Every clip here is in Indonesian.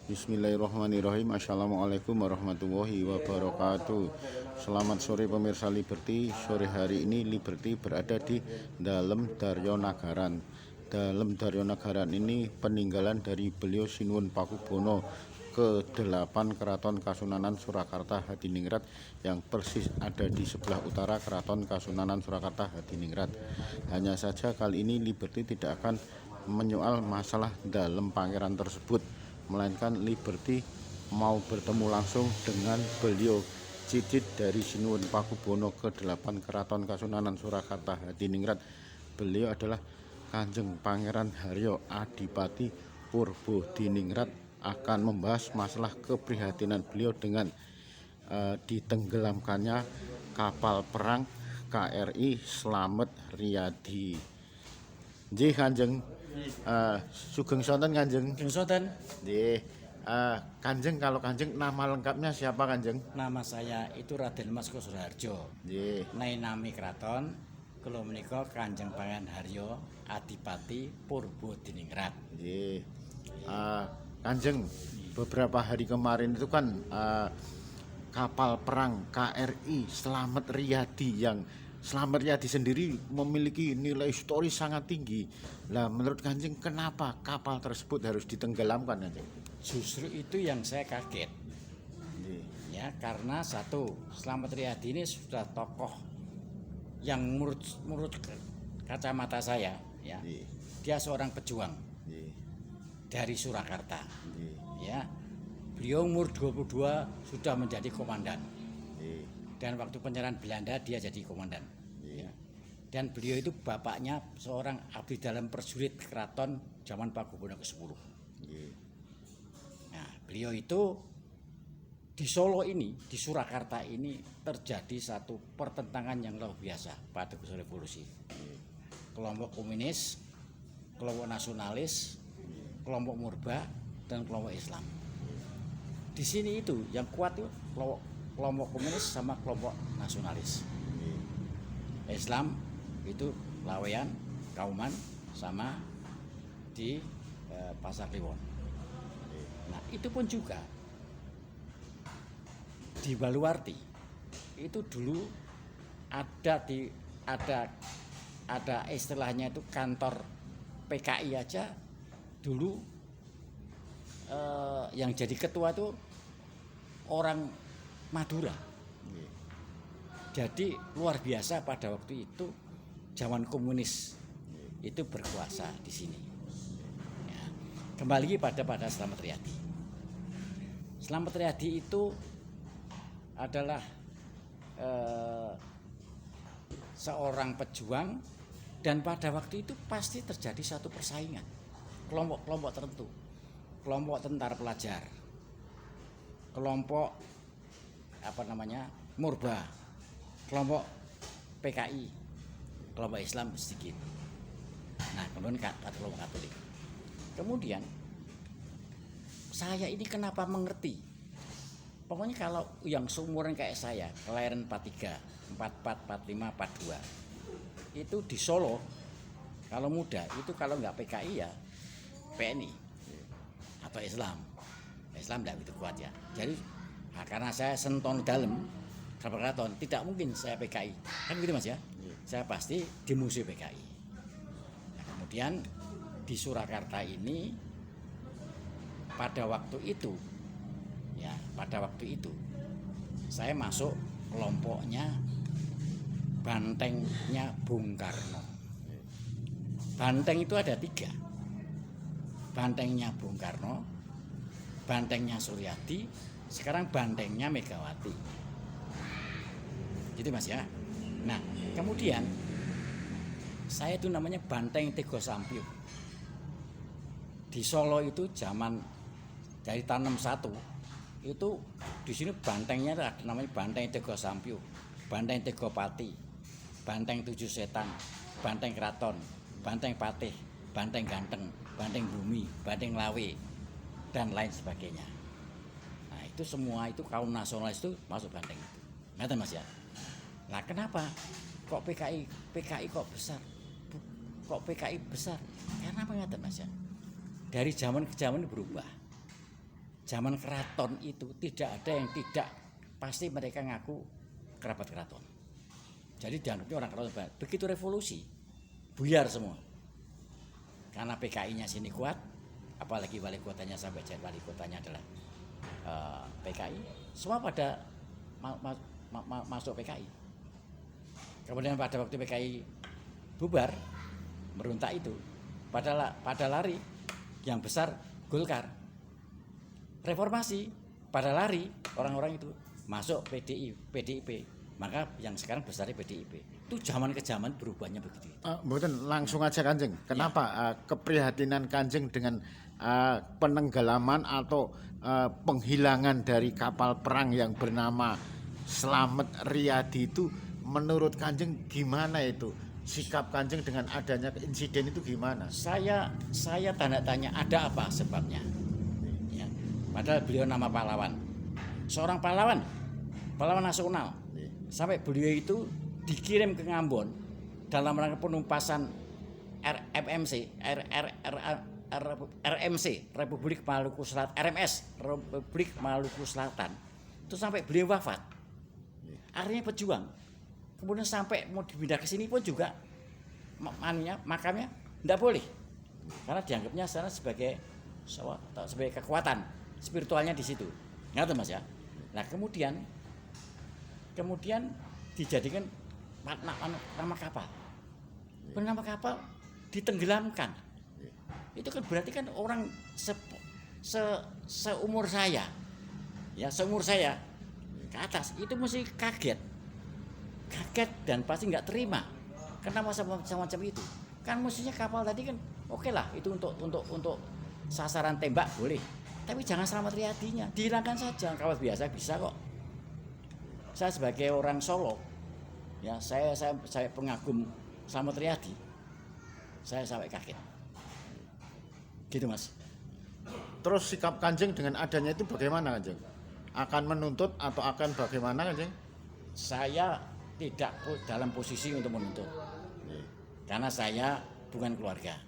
Bismillahirrahmanirrahim. Assalamualaikum warahmatullahi wabarakatuh. Selamat sore pemirsa Liberty. Sore hari ini Liberty berada di dalam Darjonagaran. Dalam Darjonagaran ini peninggalan dari beliau Sinuwun Pakubono ke-8 Keraton Kasunanan Surakarta Hadiningrat yang persis ada di sebelah utara Keraton Kasunanan Surakarta Hadiningrat. Hanya saja kali ini Liberty tidak akan menyoal masalah dalam pangeran tersebut, melainkan Liberty mau bertemu langsung dengan beliau cicit dari Sinuwun Pakubono ke-8 Keraton Kasunanan Surakarta Hadiningrat. Beliau adalah Kanjeng Pangeran Haryo Adipati Purbodiningrat, akan membahas masalah keprihatinan beliau dengan ditenggelamkannya kapal perang KRI Slamet Riyadi. Nggih Kanjeng, sugeng sonten Kanjeng. Sugeng sonten. Nggih. Kanjeng, kalau Kanjeng nama lengkapnya siapa Kanjeng? Nama saya itu Raden Mas Suharjo. Nggih. Nami kraton kula menika Kanjeng Pangeran Haryo Adipati Purbodiningrat. Nggih. Kanjeng, beberapa hari kemarin itu kan kapal perang KRI Slamet Riyadi, yang Slamet Riyadi sendiri memiliki nilai historis sangat tinggi. Nah, menurut Kanjeng kenapa kapal tersebut harus ditenggelamkan Kanjeng? Justru itu yang saya kaget. Ya, karena satu, Slamet Riyadi ini sudah tokoh yang menurut kacamata saya, ya. Dia seorang pejuang dari Surakarta. Ya. Beliau umur 22 sudah menjadi komandan. Dan waktu penyerahan Belanda dia jadi komandan. Ya. Dan beliau itu bapaknya seorang abdi dalam prajurit keraton zaman Pakubono ke-10. Nah, beliau itu di Solo ini, di Surakarta ini terjadi satu pertentangan yang luar biasa pada revolusi. Kelompok komunis, kelompok nasionalis, kelompok murba, dan kelompok Islam. Di sini itu yang kuat itu kelompok komunis sama kelompok nasionalis. Islam itu Laweyan, Kauman, sama di Pasar Kliwon. Nah, itu pun juga di Baluarti itu dulu ada istilahnya itu kantor PKI aja dulu, yang jadi ketua itu orang Madura. Jadi luar biasa pada waktu itu zaman komunis itu berkuasa di sini. Ya. Kembali pada Slamet Riyadi. Slamet Riyadi itu adalah seorang pejuang, dan pada waktu itu pasti terjadi satu persaingan kelompok-kelompok tertentu, kelompok tentara pelajar, kelompok murba, kelompok PKI, kelompok Islam sedikit. Nah, kemudian kelompok Katolik. Kemudian saya ini kenapa mengerti? Pokoknya kalau yang seumuran kayak saya, kelahiran 43, 44, 45, 42, itu di Solo kalau muda itu kalau nggak PKI ya PNI atau Islam tidak begitu kuat ya. Jadi karena saya senton dalam keraton, tidak mungkin saya PKI, kan begitu Mas ya. Saya pasti dimusuhi PKI. Nah, kemudian di Surakarta ini pada waktu itu saya masuk kelompoknya bantengnya Bung Karno. Banteng itu ada 3. Bantengnya Bung Karno, bantengnya Suryadi, sekarang bantengnya Megawati. Gitu Mas ya. Nah, kemudian saya itu namanya Banteng Tego Sampyuh. Di Solo itu zaman dari Tanem 1 itu di sini bantengnya ada namanya Banteng Tego Sampyuh, Banteng Tego Pati, Banteng 7 Setan, Banteng Keraton, Banteng Patih, Banteng Ganteng, Banteng Bumi, Banteng Lawe, dan lain sebagainya. Nah, itu semua itu kaum nasionalis itu masuk banteng itu. Ngerti Mas ya? Nah, kenapa kok PKI kok besar? Kok PKI besar? Karena apa ngerti Mas ya? Dari zaman ke zaman berubah. zaman keraton itu tidak ada yang tidak pasti mereka ngaku kerabat keraton. Jadi dianggapnya orang keraton. Begitu revolusi, buyar semua. Karena PKI-nya sini kuat, apalagi wali kotanya sampai jadi wali kotanya adalah PKI, semua pada masuk PKI. Kemudian pada waktu PKI bubar, meruntak itu, pada lari yang besar Golkar. Reformasi, pada lari orang-orang itu masuk PDIP. Maka yang sekarang besarnya PDIP. Itu zaman ke zaman berubahnya begitu. Mboten langsung aja Kanjeng. Kenapa keprihatinan Kanjeng dengan penenggelaman atau penghilangan dari kapal perang yang bernama Slamet Riyadi itu menurut Kanjeng gimana itu? Sikap Kanjeng dengan adanya insiden itu gimana? Saya tanda tanya ada apa sebabnya. Ya. Padahal beliau nama pahlawan. Seorang pahlawan nasional. Sampai beliau itu dikirim ke Ngambon dalam rangka penumpasan RMC Republik Maluku Selatan, RMS Republik Maluku Selatan. Itu sampai beliau wafat. Artinya pejuang. Kemudian sampai mau dipindah ke sini pun juga makamnya tidak boleh. Karena dianggapnya sana sebagai kekuatan spiritualnya di situ. Ngerti Mas ya? Nah, kemudian dijadikan nama kapal. Nama kapal ditenggelamkan. Itu kan berarti kan orang seumur saya. Ya, seumur saya ke atas itu mesti kaget dan pasti nggak terima. Kenapa semacam itu? Kan mestinya kapal tadi kan oke lah itu untuk sasaran tembak boleh. Tapi jangan Slamet Riyadinya, dihilangkan saja. Kapal biasa bisa kok. Saya sebagai orang Solo, ya saya pengagum Slamet Riyadi. Saya sampai kaget. Gitu Mas. Terus sikap Kanjeng dengan adanya itu bagaimana Kanjeng? Akan menuntut atau akan bagaimana Kanjeng? Saya tidak dalam posisi untuk menuntut. Karena saya bukan keluarga.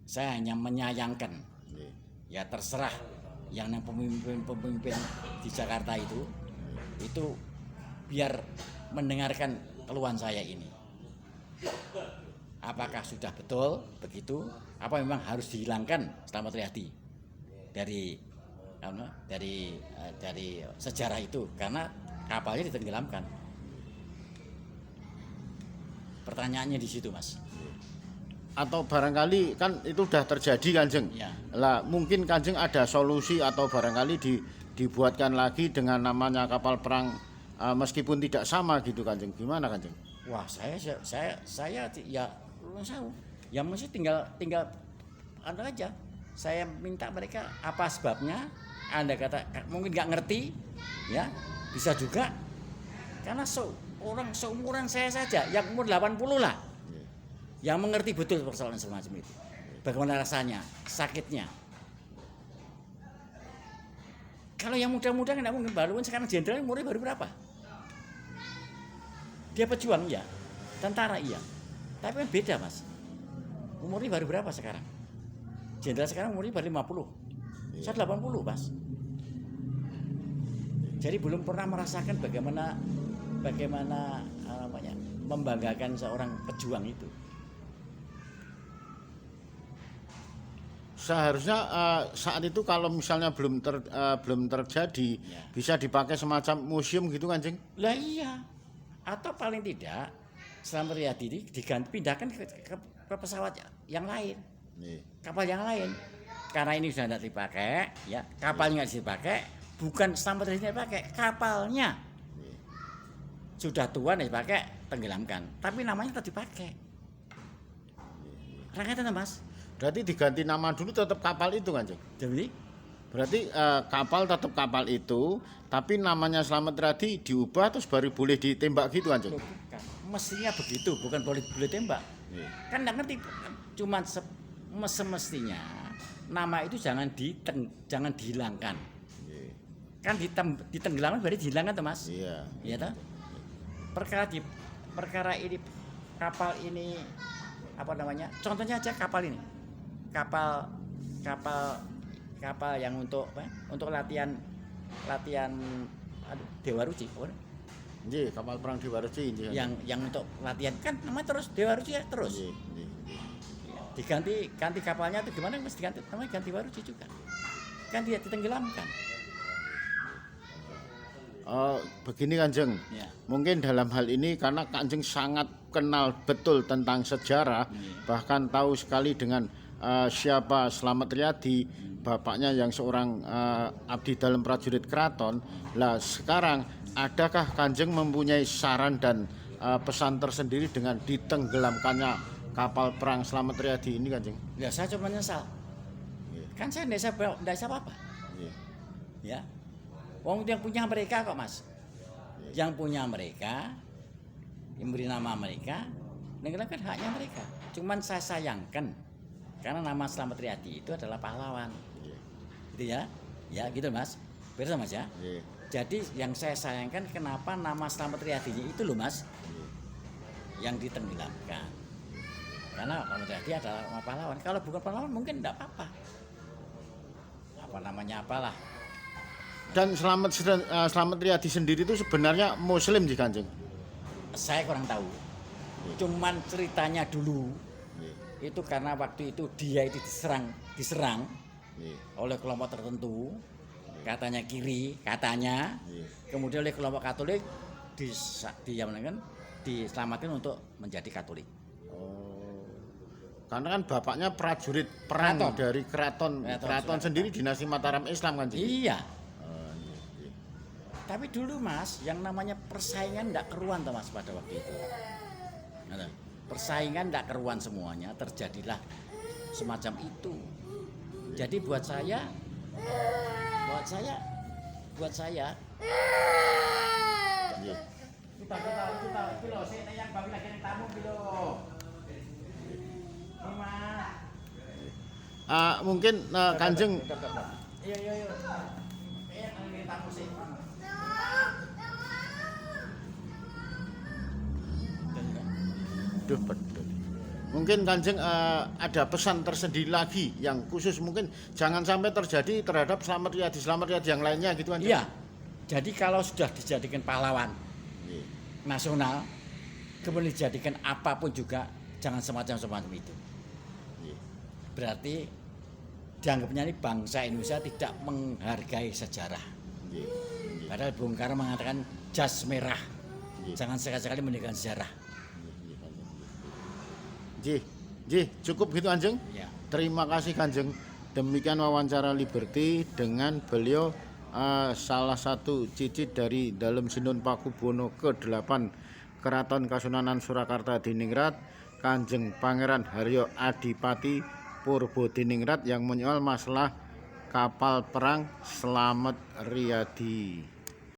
Saya hanya menyayangkan. Ya terserah yang pemimpin di Jakarta itu biar mendengarkan keluhan saya ini. Apakah sudah betul begitu? Apa memang harus dihilangkan Slamet Riyadi dari sejarah itu karena kapalnya ditenggelamkan. Pertanyaannya di situ, Mas. Atau barangkali kan itu sudah terjadi Kanjeng. Ya. Lah mungkin Kanjeng ada solusi atau barangkali dibuatkan lagi dengan namanya kapal perang meskipun tidak sama gitu Kanjeng. Gimana Kanjeng? Wah, saya ya tahu. Ya mesti tinggal Anda aja. Saya minta mereka apa sebabnya? Anda kata mungkin nggak ngerti, ya bisa juga karena orang seumuran saya saja yang umur 80 lah yang mengerti betul persoalan semacam itu. Bagaimana rasanya, sakitnya. Kalau yang muda-muda nggak mungkin baru sekarang jenderal umurnya baru berapa? Dia pejuang ya, tentara iya. Tapi kan beda Mas. Umurnya baru berapa sekarang? Jenderal sekarang umurnya baru 50. Saya 80 Mas. Jadi belum pernah merasakan bagaimana membanggakan seorang pejuang itu. Seharusnya saat itu kalau misalnya belum terjadi Ya. bisa dipakai semacam museum gitu Kanjeng. Lah iya. Atau paling tidak Slamet Riyadi pindahkan ke pesawat yang lain. Kapal yang lain. Karena ini sudah tidak dipakai, ya. Kapalnya nggak dipakai, bukan Slamet Riyadi dipakai, kapalnya. Sudah tua nih dipakai, tenggelamkan. Tapi namanya tetap dipakai. Rakyatnya Mas. Berarti diganti nama dulu tetap kapal itu Kanjeng. Jadi Berarti kapal tetap kapal itu, tapi namanya Slamet Riyadi diubah terus baru boleh ditembak gitu Kanjeng. bukan. Mestinya begitu, bukan boleh tembak. Kan nggak ngerti, cuman semestinya nama itu jangan dihilangkan. Kan ditenggelamkan berarti dihilangkan tuh Mas. Iya. Iya toh? Perkara ini kapal ini apa namanya? Contohnya aja kapal ini. Kapal kapal yang untuk apa? Untuk latihan Dewa Ruci, apa? Nggih, kapal perang Dewa Ruci nggih. Yang untuk latihan kan nama terus Dewa Ruci ya terus. Nggih, nggih, nggih. Ganti kapalnya itu gimana mesti ganti namanya ganti Dewa Ruci juga. Kan dia ditenggelamkan. Begini Kanjeng, Ya. mungkin dalam hal ini karena Kanjeng sangat kenal betul tentang sejarah, bahkan tahu sekali dengan siapa Slamet Riyadi, bapaknya yang seorang abdi dalam prajurit keraton. Lah sekarang adakah Kanjeng mempunyai saran dan pesan tersendiri dengan ditenggelamkannya kapal perang Slamet Riyadi ini Kanjeng? Ya saya cuma menyesal. Kan saya tidak bisa apa-apa. Nggih. Ya. Wong yang punya mereka kok Mas. Yang punya mereka, yang beri nama mereka, kan haknya mereka. Cuman saya sayangkan karena nama Slamet Riyadi itu adalah pahlawan. Gitu ya. Ya gitu Mas. Beres Mas ya. Jadi yang saya sayangkan kenapa nama Slamet Riyadi itu loh Mas yang ditenggelamkan. Karena Slamet Riyadi adalah nama pahlawan. Kalau bukan pahlawan mungkin tidak apa-apa. Apa namanya apalah. Dan Slamet Riyadi sendiri itu sebenarnya Muslim sih Kanjeng. Saya kurang tahu. Cuman ceritanya dulu itu karena waktu itu dia itu diserang oleh kelompok tertentu, katanya kiri, katanya. Kemudian oleh kelompok Katolik diselamatkan untuk menjadi Katolik. Karena kan bapaknya prajurit perang Keraton. dari keraton sendiri dinasti Mataram Islam kan. Iya. Tapi dulu Mas, yang namanya persaingan tidak keruan toh Mas pada waktu itu. Nah, persaingan tidak keruan semuanya, terjadilah semacam itu. Jadi buat saya kita kilo sini yang babi lagi yang tamu kilo. Mungkin Kanjeng Iya. Yang tamu sih. Duh, betul. Mungkin Kanjeng ada pesan tersendiri lagi yang khusus mungkin jangan sampai terjadi terhadap Slamet Riyadi yang lainnya gitu kan. Iya. Jadi kalau sudah dijadikan pahlawan nasional, kemudian dijadikan apapun juga jangan semacam itu. Berarti dianggapnya ini bangsa Indonesia tidak menghargai sejarah. Padahal Bung Karno mengatakan jas merah. Jangan sekali-sekali meninggalkan sejarah. Cukup gitu Kanjeng. Ya. Terima kasih Kanjeng. Demikian wawancara Liberty dengan beliau salah satu cicit dari Dalem Sinun Pakubono ke-8 Keraton Kasunanan Surakarta Diningrat, Kanjeng Pangeran Haryo Adipati Purbodiningrat yang menyoal masalah kapal perang Slamet Riyadi.